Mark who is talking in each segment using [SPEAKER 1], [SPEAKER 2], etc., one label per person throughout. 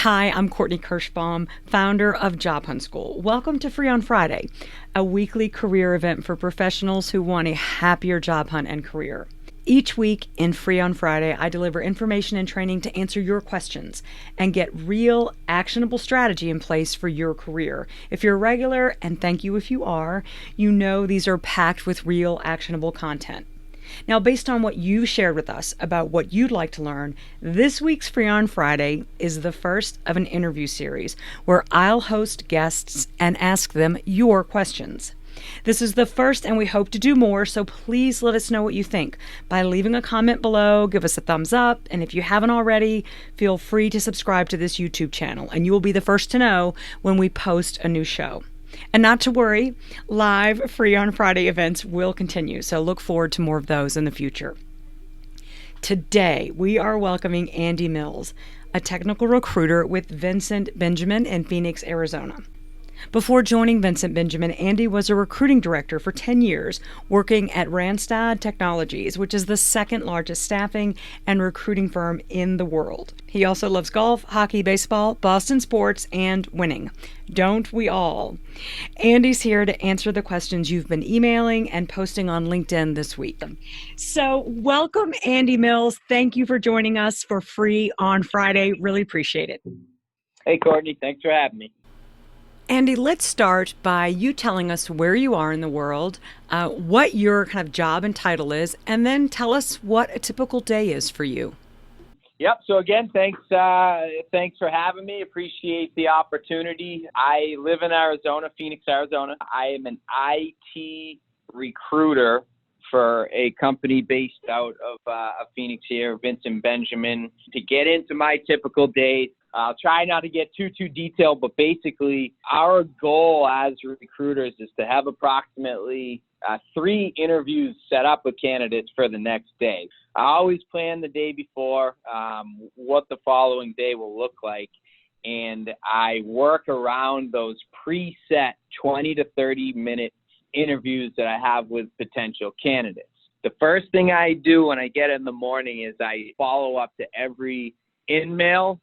[SPEAKER 1] Hi, I'm Courtney Kirschbaum, founder of Job Hunt School. Welcome to Free on Friday, a weekly career event for professionals who want a happier job hunt and career. Each week in Free on Friday, I deliver information and training to answer your questions and get real, actionable strategy in place for your career. If you're a regular, and thank you if you are, you know these are packed with real, actionable content. Now, based on what you shared with us about what you'd like to learn, this week's Free on Friday is the first of an interview series where I'll host guests and ask them your questions. This is the first, and we hope to do more, so please let us know what you think by leaving a comment below, give us a thumbs up, and if you haven't already, feel free to subscribe to this YouTube channel, and you will be the first to know when we post a new show. And not to worry, live Free on Friday events will continue, so look forward to more of those in the future. Today, we are welcoming Andy Mills, a technical recruiter with Vincent Benjamin in Phoenix, Arizona. Before joining Vincent Benjamin, Andy was a recruiting director for 10 years, working at Randstad Technologies, which is the second largest staffing and recruiting firm in the world. He also loves golf, hockey, baseball, Boston sports, and winning. Don't we all? Andy's here to answer the questions you've been emailing and posting on LinkedIn this week. So welcome, Andy Mills. Thank you for joining us for Free on Friday. Really appreciate it.
[SPEAKER 2] Hey, Courtney. Thanks for having me.
[SPEAKER 1] Andy, let's start by you telling us where you are in the world, what your kind of job and title is, and then tell us what a typical day is for you.
[SPEAKER 2] Yep. So again, thanks for having me. Appreciate the opportunity. I live in Arizona, Phoenix, Arizona. I am an IT recruiter for a company based out of Phoenix here, Vincent Benjamin. To get into my typical day, I'll try not to get too detailed, but basically our goal as recruiters is to have approximately 3 interviews set up with candidates for the next day. I always plan the day before what the following day will look like, and I work around those preset 20 to 30 minute interviews that I have with potential candidates. The first thing I do when I get in the morning is I follow up to every email,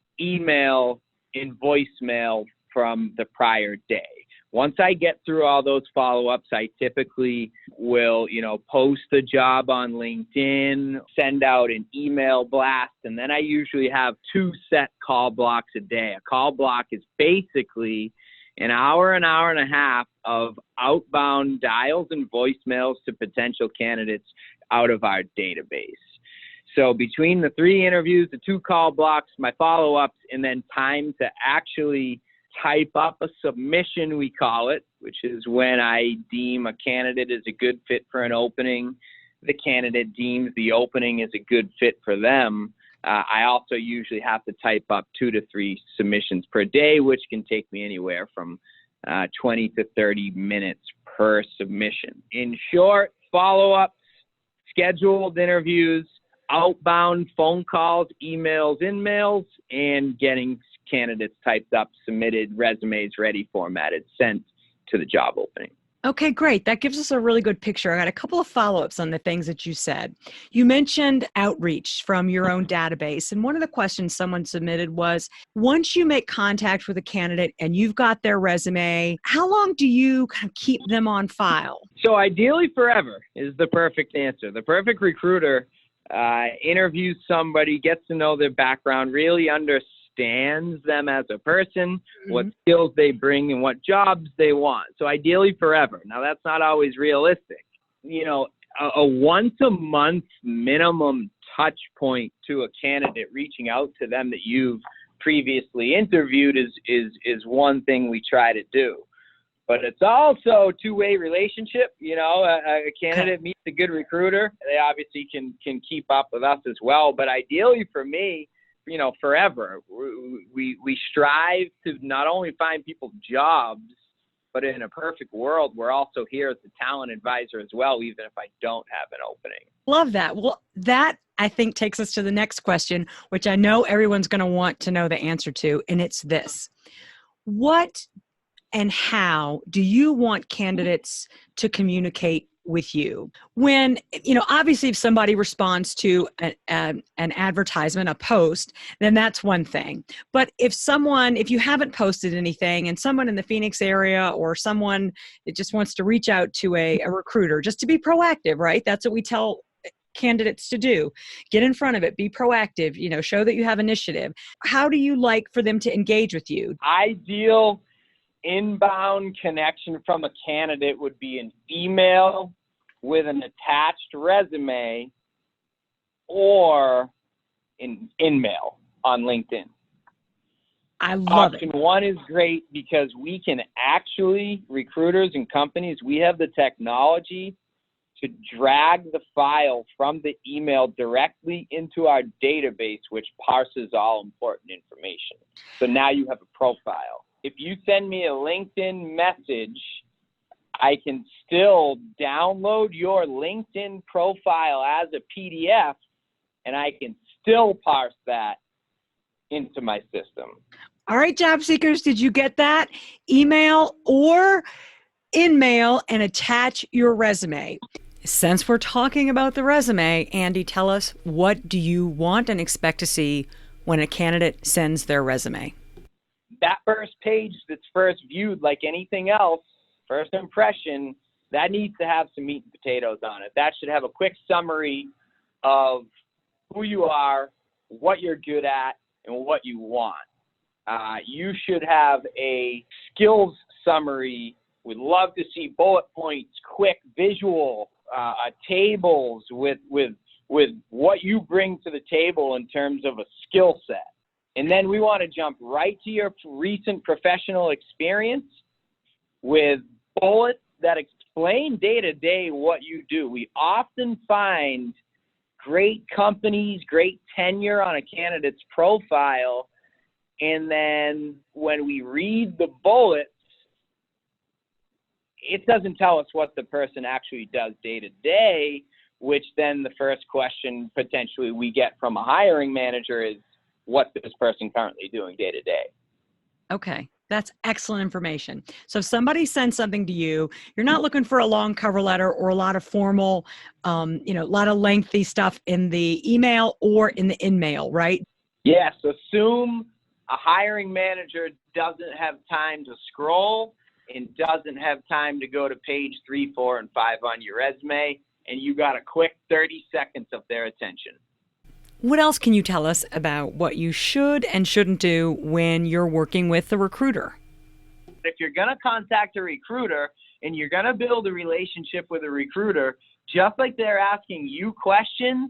[SPEAKER 2] and voicemail from the prior day. Once I get through all those follow-ups, I typically will, post the job on LinkedIn, send out an email blast, and then I usually have 2 set call blocks a day. A call block is basically an hour and a half of outbound dials and voicemails to potential candidates out of our database. So between the 3 interviews, the 2 call blocks, my follow-ups, and then time to actually type up a submission, we call it, which is when I deem a candidate is a good fit for an opening. The candidate deems the opening is a good fit for them. I also usually have to type up 2 to 3 submissions per day, which can take me anywhere from 20 to 30 minutes per submission. In short, follow-ups, scheduled interviews, outbound phone calls, emails, in-mails, and getting candidates typed up, submitted, resumes ready, formatted, sent to the job opening.
[SPEAKER 1] Okay, great. That gives us a really good picture. I got a couple of follow-ups on the things that you said. You mentioned outreach from your own database. And one of the questions someone submitted was, once you make contact with a candidate and you've got their resume, how long do you kind of keep them on file?
[SPEAKER 2] So ideally forever is the perfect answer. The perfect recruiter interviews somebody, gets to know their background, really understands them as a person, what skills they bring, and what jobs they want. So ideally forever. Now, that's not always realistic. A once a month minimum touch point to a candidate, reaching out to them that you've previously interviewed is one thing we try to do. But it's also a two-way relationship. A candidate meets a good recruiter. They obviously can keep up with us as well. But ideally for me, forever, we strive to not only find people jobs, but in a perfect world, we're also here as a talent advisor as well, even if I don't have an opening.
[SPEAKER 1] Love that. Well, that I think takes us to the next question, which I know everyone's going to want to know the answer to, and it's this. What and how do you want candidates to communicate with you. When, obviously if somebody responds to an advertisement, a post, then that's one thing. But if you haven't posted anything and someone in the Phoenix area or someone that just wants to reach out to a recruiter, just to be proactive, right? That's what we tell candidates to do. Get in front of it, be proactive, show that you have initiative. How do you like for them to engage with you?
[SPEAKER 2] Ideal inbound connection from a candidate would be an email with an attached resume or an in-mail on LinkedIn.
[SPEAKER 1] I love
[SPEAKER 2] Option one is great because we can actually, recruiters and companies, we have the technology to drag the file from the email directly into our database, which parses all important information. So now you have a profile. If you send me a LinkedIn message, I can still download your LinkedIn profile as a PDF, and I can still parse that into my system.
[SPEAKER 1] All right, job seekers, did you get that? Email or in-mail and attach your resume. Since we're talking about the resume, Andy, tell us, what do you want and expect to see when a candidate sends their resume?
[SPEAKER 2] That first page that's first viewed, like anything else, first impression, that needs to have some meat and potatoes on it. That should have a quick summary of who you are, what you're good at, and what you want. You should have a skills summary. We'd love to see bullet points, quick visual tables with what you bring to the table in terms of a skill set. And then we want to jump right to your recent professional experience with bullets that explain day-to-day what you do. We often find great companies, great tenure on a candidate's profile, and then when we read the bullets, it doesn't tell us what the person actually does day-to-day, which then the first question potentially we get from a hiring manager is, what's this person currently doing day-to-day?
[SPEAKER 1] Okay. That's excellent information. So if somebody sends something to you, you're not looking for a long cover letter or a lot of formal, a lot of lengthy stuff in the email or in the in-mail, right?
[SPEAKER 2] Yes. Assume a hiring manager doesn't have time to scroll and doesn't have time to go to page 3, 4, and 5 on your resume, and you got a quick 30 seconds of their attention.
[SPEAKER 1] What else can you tell us about what you should and shouldn't do when you're working with the recruiter?
[SPEAKER 2] If you're going to contact a recruiter and you're going to build a relationship with a recruiter, just like they're asking you questions,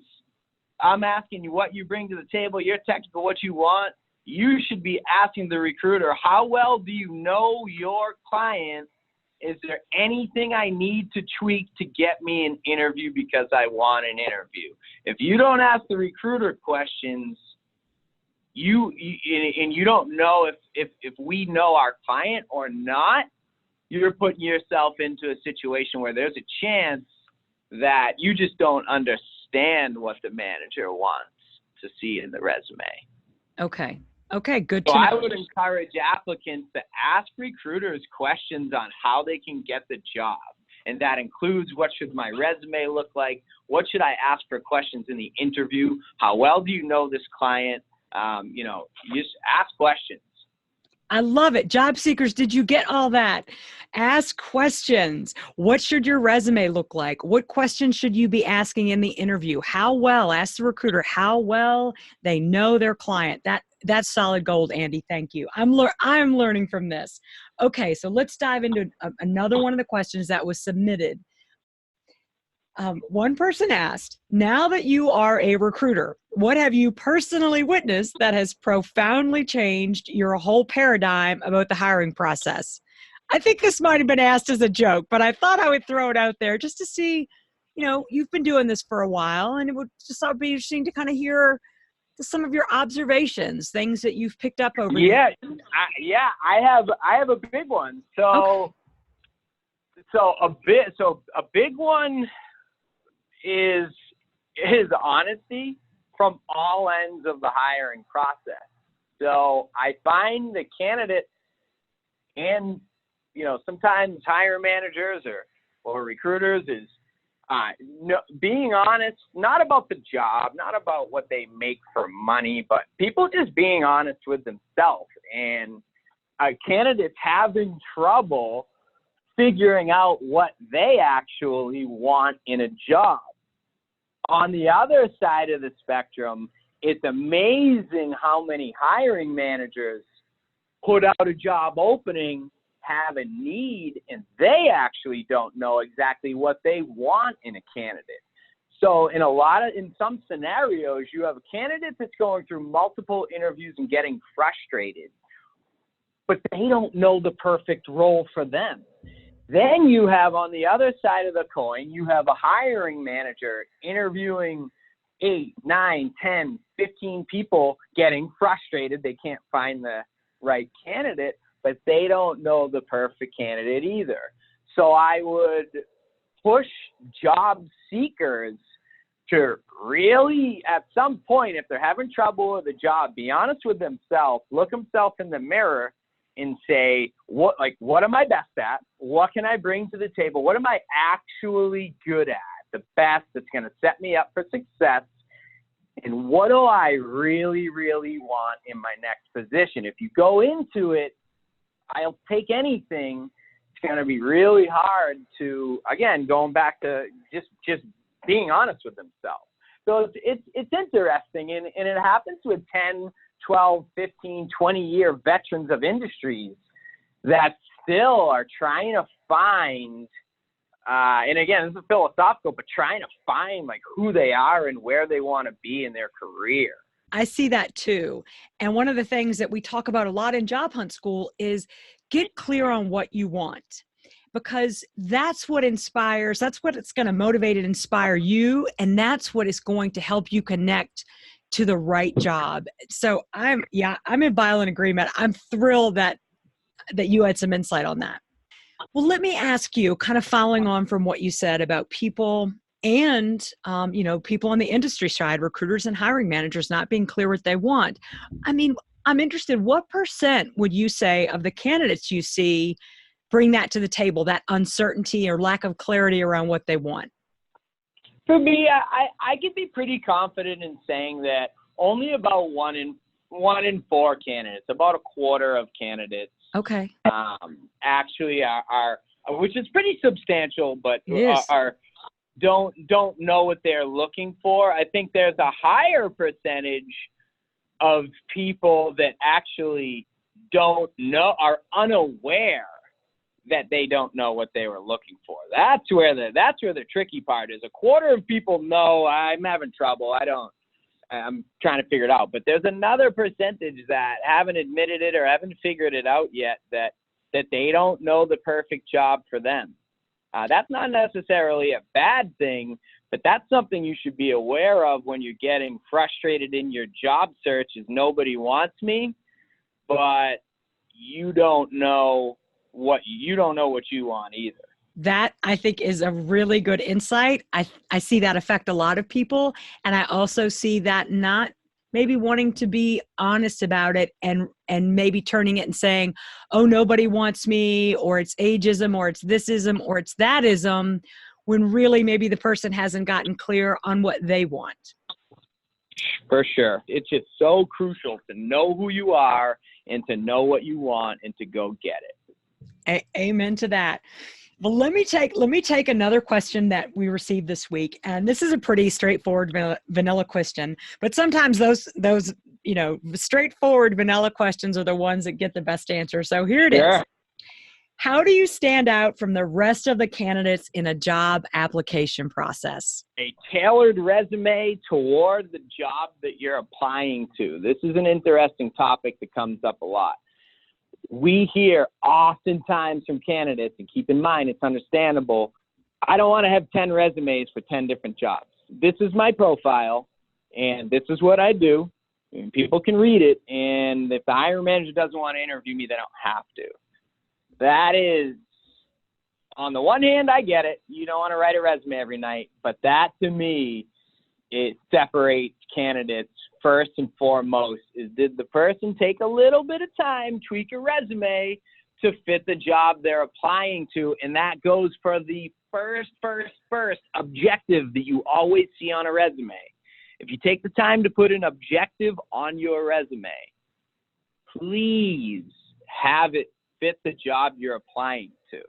[SPEAKER 2] I'm asking you what you bring to the table, you're technical, what you want. You should be asking the recruiter, how well do you know your client? Is there anything I need to tweak to get me an interview because I want an interview? If you don't ask the recruiter questions, you don't know if we know our client or not, you're putting yourself into a situation where there's a chance that you just don't understand what the manager wants to see in the resume.
[SPEAKER 1] Okay. Okay, good
[SPEAKER 2] So
[SPEAKER 1] to know.
[SPEAKER 2] I would encourage applicants to ask recruiters questions on how they can get the job. And that includes, what should my resume look like? What should I ask for questions in the interview? How well do you know this client? You just ask questions.
[SPEAKER 1] I love it. Job seekers, did you get all that? Ask questions. What should your resume look like? What questions should you be asking in the interview? How well, ask the recruiter, how well they know their client. That's solid gold, Andy. Thank you. I'm learning from this. Okay, so let's dive into another one of the questions that was submitted. One person asked, now that you are a recruiter, what have you personally witnessed that has profoundly changed your whole paradigm about the hiring process? I think this might have been asked as a joke, but I thought I would throw it out there just to see, you've been doing this for a while, and it would just be interesting to kind of hear some of your observations, things that you've picked up over.
[SPEAKER 2] Yeah, I have a big one. So a big one is honesty from all ends of the hiring process. So I find the candidate and, sometimes hiring managers or recruiters is No, being honest, not about the job, not about what they make for money, but people just being honest with themselves. And candidates having trouble figuring out what they actually want in a job. On the other side of the spectrum, it's amazing how many hiring managers put out a job opening, have a need, and they actually don't know exactly what they want in a candidate. So in some scenarios, you have a candidate that's going through multiple interviews and getting frustrated, but they don't know the perfect role for them. Then you have, on the other side of the coin, you have a hiring manager interviewing 8, 9, 10, 15 people, getting frustrated. They can't find the right candidate, but they don't know the perfect candidate either. So I would push job seekers to really, at some point, if they're having trouble with a job, be honest with themselves, look themselves in the mirror and say, what am I best at? What can I bring to the table? What am I actually good at? The best that's going to set me up for success. And what do I really, really want in my next position? If you go into it, I'll take anything. It's going to be really hard to, again, going back to just being honest with themselves. So it's interesting, and it happens with 10, 12, 15, 20-year veterans of industries that still are trying to find, and again, this is philosophical, but trying to find like who they are and where they want to be in their career.
[SPEAKER 1] I see that too. And one of the things that we talk about a lot in Job Hunt School is get clear on what you want, because that's what inspires, that's what it's going to motivate and inspire you. And that's what is going to help you connect to the right job. So I'm in violent agreement. I'm thrilled that you had some insight on that. Well, let me ask you, kind of following on from what you said about people and, people on the industry side, recruiters and hiring managers not being clear what they want. I mean, I'm interested, what percent would you say of the candidates you see bring that to the table, that uncertainty or lack of clarity around what they want?
[SPEAKER 2] For me, I could be pretty confident in saying that only about one in 4 candidates, about a quarter of candidates,
[SPEAKER 1] okay,
[SPEAKER 2] actually are, which is pretty substantial, but
[SPEAKER 1] yes,
[SPEAKER 2] don't know what they're looking for. I think there's a higher percentage of people that actually don't know, are unaware that they don't know what they were looking for. That's where the tricky part is. A quarter of people know, I'm having trouble, I'm trying to figure it out. But there's another percentage that haven't admitted it or haven't figured it out yet, that they don't know the perfect job for them. That's not necessarily a bad thing, but that's something you should be aware of when you're getting frustrated in your job search, is nobody wants me, but you don't know what you want either.
[SPEAKER 1] That, I think, is a really good insight. I see that affect a lot of people. And I also see that not maybe wanting to be honest about it and maybe turning it and saying, oh, nobody wants me, or it's ageism, or it's thisism, or it's thatism, when really maybe the person hasn't gotten clear on what they want.
[SPEAKER 2] For sure. It's just so crucial to know who you are and to know what you want and to go get it.
[SPEAKER 1] Amen to that. Well, let me take another question that we received this week, and this is a pretty straightforward vanilla question. But sometimes those straightforward vanilla questions are the ones that get the best answer. So here it is. How do you stand out from the rest of the candidates in a job application process?
[SPEAKER 2] A tailored resume toward the job that you're applying to. This is an interesting topic that comes up a lot. We hear oftentimes from candidates, and keep in mind, it's understandable, I don't want to have 10 resumes for 10 different jobs. This is my profile, and this is what I do. And people can read it, and if the hiring manager doesn't want to interview me, they don't have to. That is, on the one hand, I get it. You don't want to write a resume every night, but that, to me, it separates candidates. First and foremost is, did the person take a little bit of time, tweak a resume, to fit the job they're applying to. And that goes for the first objective that you always see on a resume. If you take the time to put an objective on your resume, please have it fit the job you're applying to.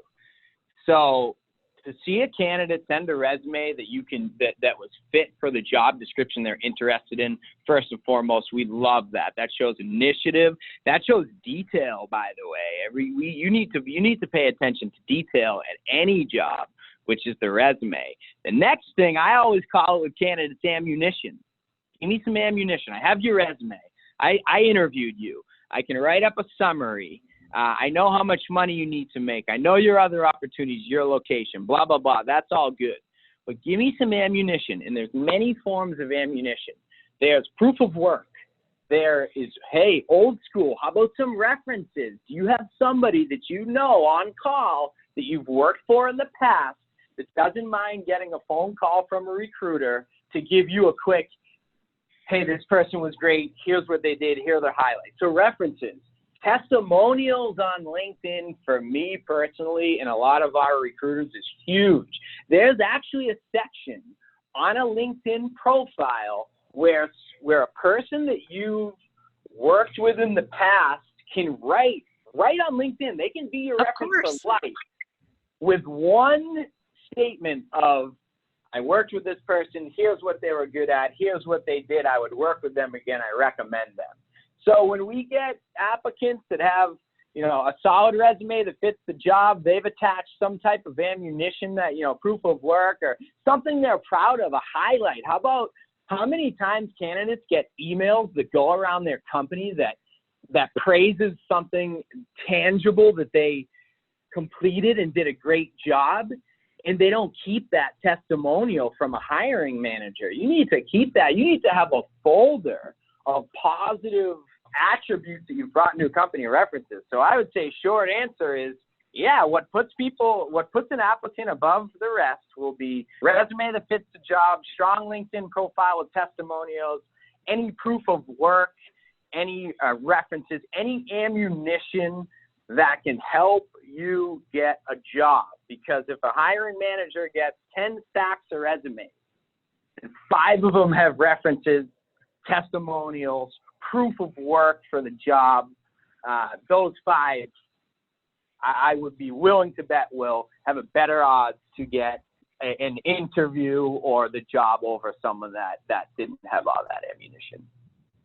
[SPEAKER 2] So to see a candidate send a resume that was fit for the job description they're interested in, first and foremost, we love that. That shows initiative. That shows detail, by the way. You need to pay attention to detail at any job, which is the resume. The next thing, I always call it with candidates ammunition. Give me some ammunition. I have your resume. I interviewed you. I can write up a summary. I know how much money you need to make. I know your other opportunities, your location, blah, blah, blah. That's all good. But give me some ammunition, and there's many forms of ammunition. There's proof of work. There is, hey, old school, how about some references? Do you have somebody that you know on call that you've worked for in the past that doesn't mind getting a phone call from a recruiter to give you a quick, hey, this person was great, here's what they did, here are their highlights. So references. Testimonials on LinkedIn, for me personally, and a lot of our recruiters, is huge. There's actually a section on a LinkedIn profile where a person that you've worked with in the past can write on LinkedIn. They can be your reference for life with one statement of, I worked with this person, here's what they were good at, here's what they did, I would work with them again, I recommend them. So when we get applicants that have, a solid resume that fits the job, they've attached some type of ammunition that, proof of work or something they're proud of, a highlight. How many times candidates get emails that go around their company that praises something tangible that they completed and did a great job, and they don't keep that testimonial from a hiring manager? You need to keep that. You need to have a folder of positive attributes that you've brought into a company, references. So I would say short answer is, yeah, what puts an applicant above the rest will be resume that fits the job, strong LinkedIn profile with testimonials, any proof of work, any references, any ammunition that can help you get a job. Because if a hiring manager gets 10 stacks of resumes and 5 of them have references, testimonials, proof of work for the job, those 5, I would be willing to bet will have a better odds to get an interview or the job over someone that didn't have all that ammunition.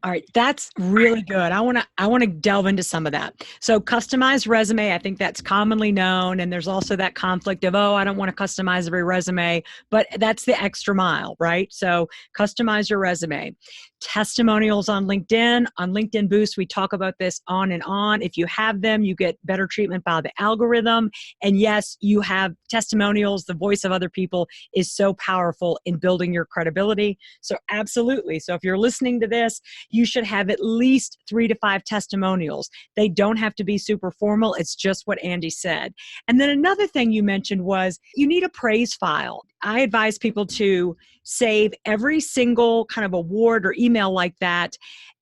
[SPEAKER 1] All right, that's really good. I want to delve into some of that. So customized resume, I think that's commonly known, and there's also that conflict of, I don't want to customize every resume, but that's the extra mile, right? So customize your resume. Testimonials on LinkedIn. On LinkedIn Boost, we talk about this on and on. If you have them, you get better treatment by the algorithm. And yes, you have testimonials. The voice of other people is so powerful in building your credibility. So absolutely. So if you're listening to this, you should have at least 3 to 5 testimonials. They don't have to be super formal. It's just what Andy said. And then another thing you mentioned was you need a praise file. I advise people to save every single kind of award or email like that.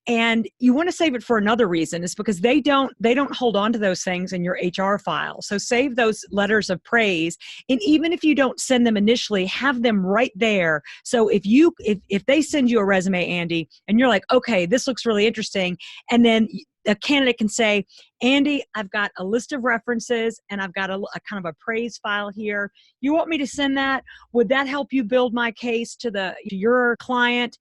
[SPEAKER 1] And you want to save it for another reason, is because they don't hold on to those things in your HR file. So save those letters of praise. And even if you don't send them initially, have them right there. So if they send you a resume, Andy, and you're like, okay, this looks really interesting. And then a candidate can say, Andy, I've got a list of references and I've got a kind of a praise file here. You want me to send that? Would that help you build my case to your client?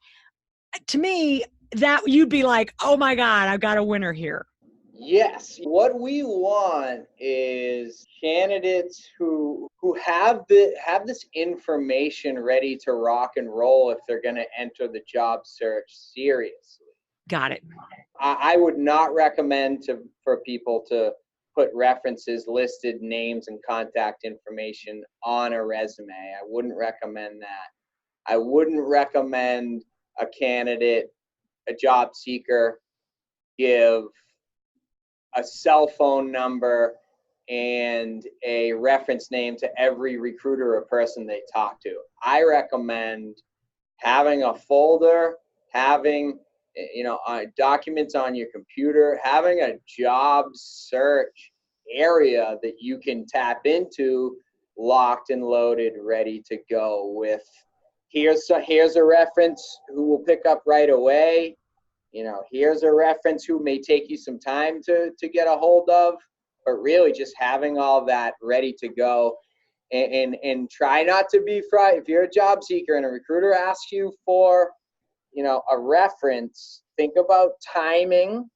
[SPEAKER 1] To me, that you'd be like, oh my God, I've got a winner here.
[SPEAKER 3] Yes. What we want is candidates who have this information ready to rock and roll if they're going to enter the job search seriously.
[SPEAKER 1] Got it.
[SPEAKER 3] I would not recommend for people to put references, listed names, and contact information on a resume. I wouldn't recommend that. I wouldn't recommend a candidate, a job seeker, give a cell phone number and a reference name to every recruiter or person they talk to. I recommend having a folder, having documents on your computer, having a job search area that you can tap into, locked and loaded, ready to go with, here's a reference who will pick up right away. Here's a reference who may take you some time to get a hold of, but really just having all that ready to go. And try not to be frightened. If you're a job seeker and a recruiter asks you for, a reference, think about timing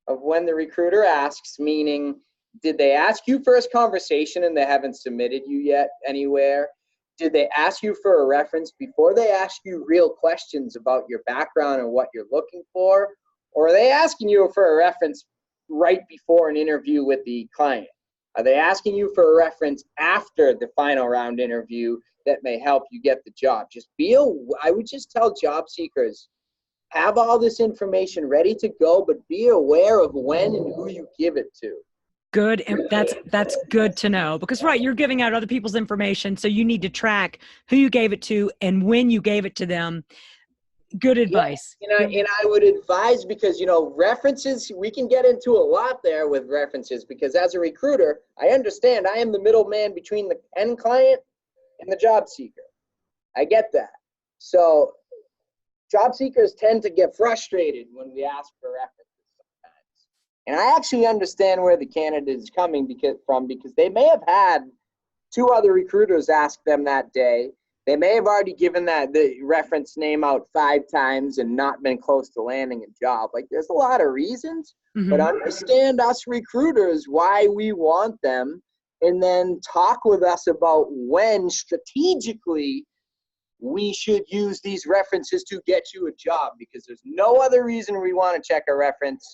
[SPEAKER 3] of when the recruiter asks, meaning, did they ask you first conversation and they haven't submitted you yet anywhere? Did they ask you for a reference before they ask you real questions about your background and what you're looking for? Or are they asking you for a reference right before an interview with the client? Are they asking you for a reference after the final round interview that may help you get the job? I would just tell job seekers, have all this information ready to go, but be aware of when and who you give it to.
[SPEAKER 1] Good. And that's good to know, because you're giving out other people's information. So you need to track who you gave it to and when you gave it to them. Good advice.
[SPEAKER 3] Yeah, and I would advise, because, references, we can get into a lot there with references, because as a recruiter, I understand I am the middleman between the end client and the job seeker. I get that. So job seekers tend to get frustrated when we ask for references sometimes. And I actually understand where the candidate is coming because they may have had 2 other recruiters ask them that day. They may have already given the reference name out 5 times and not been close to landing a job. There's a lot of reasons, but understand us recruiters, why we want them, and then talk with us about when strategically we should use these references to get you a job, because there's no other reason we want to check a reference.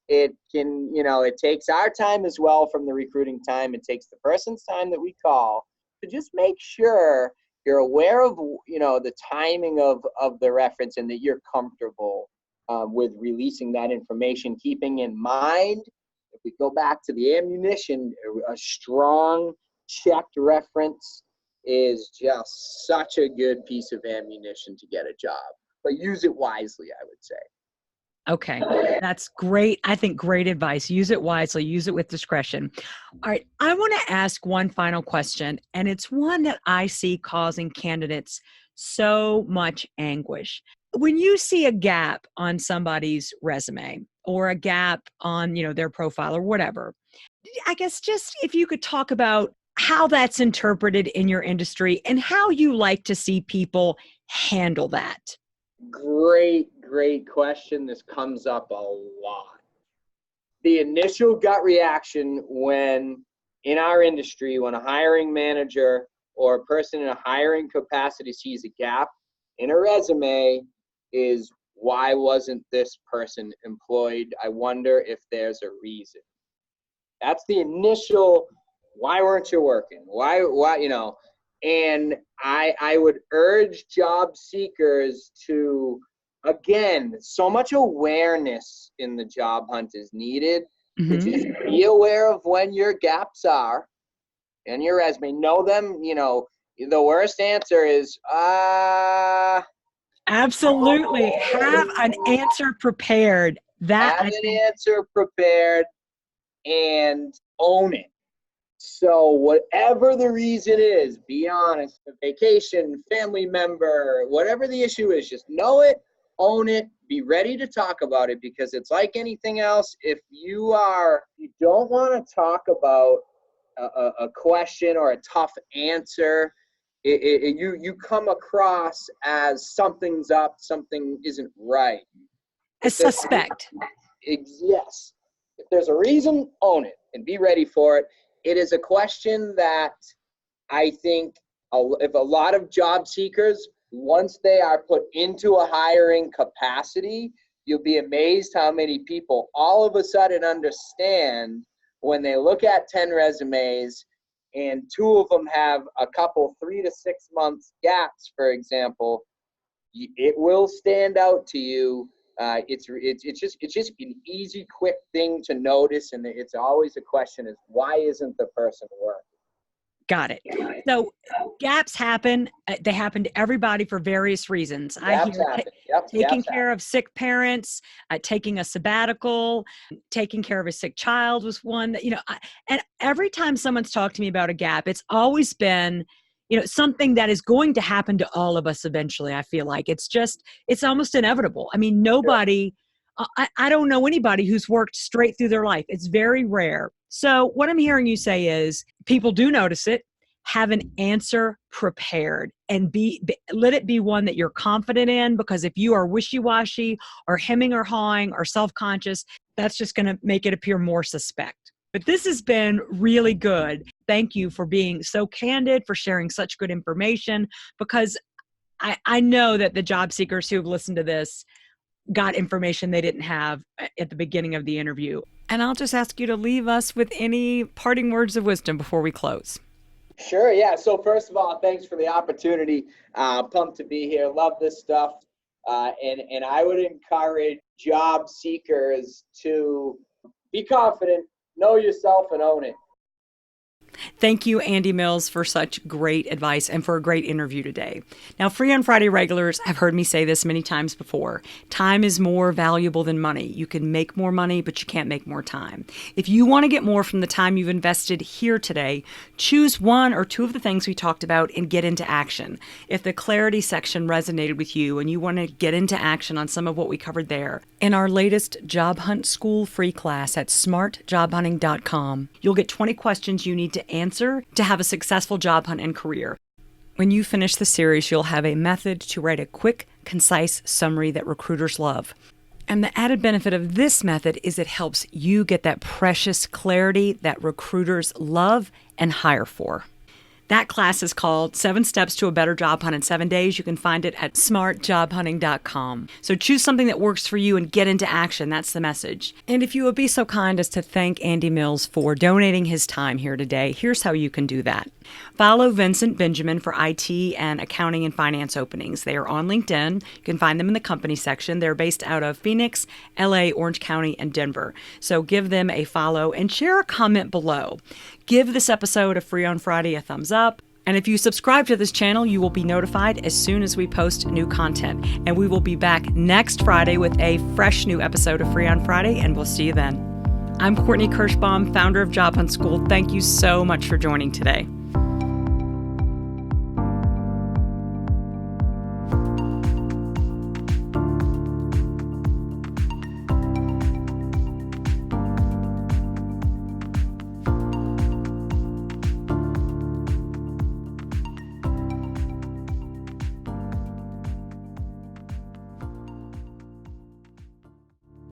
[SPEAKER 3] It can, it takes our time as well from the recruiting time. It takes the person's time that we call to just make sure you're aware of, the timing of the reference, and that you're comfortable with releasing that information, keeping in mind, if we go back to the ammunition, a strong checked reference is just such a good piece of ammunition to get a job. But use it wisely, I would say.
[SPEAKER 1] Okay, that's great. I think great advice. Use it wisely, use it with discretion. All right, I want to ask one final question, and it's one that I see causing candidates so much anguish. When you see a gap on somebody's resume or a gap on, their profile or whatever, I guess just if you could talk about how that's interpreted in your industry and how you like to see people handle that.
[SPEAKER 3] Great question. This comes up a lot. The initial gut reaction when in our industry, when a hiring manager or a person in a hiring capacity sees a gap in a resume is, why wasn't this person employed? I wonder if there's a reason. That's the initial, why weren't you working? Why, and I would urge job seekers to, again, so much awareness in the job hunt is needed. To just be aware of when your gaps are in your resume. Know them. The worst answer is,
[SPEAKER 1] absolutely. Have an answer prepared.
[SPEAKER 3] Answer prepared and own it. So whatever the reason is, be honest, a vacation, family member, whatever the issue is, just know it, own it, be ready to talk about it, because it's like anything else. If you don't want to talk about a question or a tough answer, you come across as something's up, something isn't right.
[SPEAKER 1] A suspect.
[SPEAKER 3] Yes. If there's a reason, own it and be ready for it. It is a question that I think if a lot of job seekers, once they are put into a hiring capacity, you'll be amazed how many people all of a sudden understand when they look at 10 resumes and 2 of them have a couple 3 to 6 months gaps, for example, it will stand out to you. It's just an easy, quick thing to notice, and it's always a question: is why isn't the person working?
[SPEAKER 1] Got it. So gaps happen. They happen to everybody for various reasons. I
[SPEAKER 3] Gaps
[SPEAKER 1] hear
[SPEAKER 3] happen. Yep.
[SPEAKER 1] taking
[SPEAKER 3] Gaps
[SPEAKER 1] care
[SPEAKER 3] happen.
[SPEAKER 1] of sick parents, taking a sabbatical, taking care of a sick child was one that, and every time someone's talked to me about a gap, it's always been, something that is going to happen to all of us eventually. I feel like it's almost inevitable. I mean, nobody, I don't know anybody who's worked straight through their life. It's very rare. So what I'm hearing you say is people do notice it, have an answer prepared, and let it be one that you're confident in, because if you are wishy-washy or hemming or hawing or self-conscious, that's just going to make it appear more suspect. But this has been really good. Thank you for being so candid, for sharing such good information, because I know that the job seekers who have listened to this got information they didn't have at the beginning of the interview. And I'll just ask you to leave us with any parting words of wisdom before we close.
[SPEAKER 3] Sure. Yeah. So first of all, thanks for the opportunity. Pumped to be here. Love this stuff. And I would encourage job seekers to be confident, know yourself, and own it.
[SPEAKER 1] Thank you, Andy Mills, for such great advice and for a great interview today. Now, Free on Friday regulars have heard me say this many times before. Time is more valuable than money. You can make more money, but you can't make more time. If you want to get more from the time you've invested here today, choose one or two of the things we talked about and get into action. If the clarity section resonated with you and you want to get into action on some of what we covered there, in our latest Job Hunt School free class at smartjobhunting.com, you'll get 20 questions you need to answer to have a successful job hunt and career. When you finish the series, you'll have a method to write a quick, concise summary that recruiters love. And the added benefit of this method is it helps you get that precious clarity that recruiters love and hire for. That class is called 7 Steps to a Better Job Hunt in 7 Days. You can find it at smartjobhunting.com. So choose something that works for you and get into action. That's the message. And if you would be so kind as to thank Andy Mills for donating his time here today, here's how you can do that. Follow Vincent Benjamin for IT and accounting and finance openings. They are on LinkedIn. You can find them in the company section. They're based out of Phoenix, LA, Orange County, and Denver. So give them a follow and share a comment below. Give this episode of Free on Friday a thumbs up. And if you subscribe to this channel, you will be notified as soon as we post new content. And we will be back next Friday with a fresh new episode of Free on Friday, and we'll see you then. I'm Courtney Kirschbaum, founder of Job Hunt School. Thank you so much for joining today.